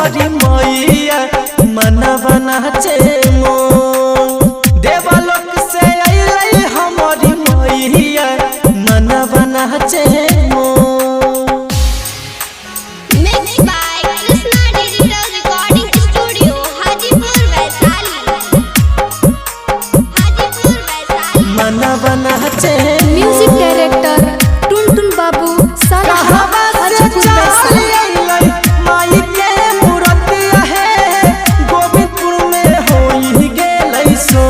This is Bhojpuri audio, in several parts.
हमारी मैया मनवा नाचे मोर। देवलोक से अइलै हमारी मैया मनवा नाचे मोर। मनवा नाचे म्यूजिक डायरेक्टर टुनटुन बाबू माई के मूर्तिया है गोविंदपुर में होई गेलै सो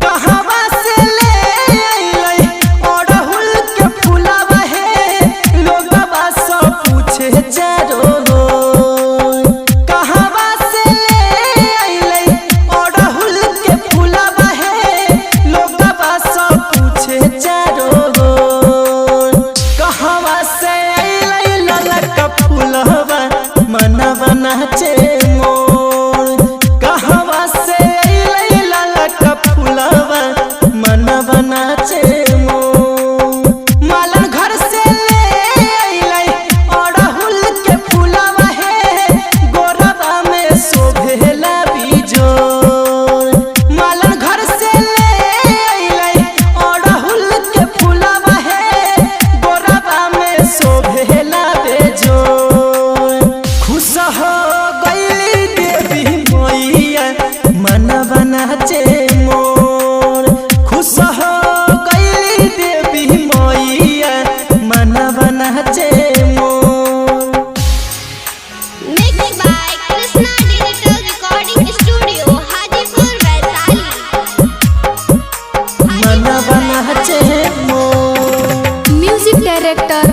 कहवा से ले अइलै अड़हुल के फुलवा है लोगवा सब पूछे चारो कहवा से ले अइलै अड़हुल के फुलवा है लोगवा सब पूछे चारो कहवा से अइलै ललका फुलवा मनवा नाचे मोर। कहवा से अइलै ललका फुलवा मनवा नाचे मोर। मालन घर से ले अइलै अड़हुल के फुलवा है गोरवा में शोभेला बिजोर। मालन घर से ले अइलै अड़हुल के फुलवा है गोरवा में शोभेला बेजोर। खुश हो गइली देवी मैया मनवा नाचे मोर। खुश हो गइली देवी मैया मनवा नाचे मोर। मनवा नाचे मोर। Music director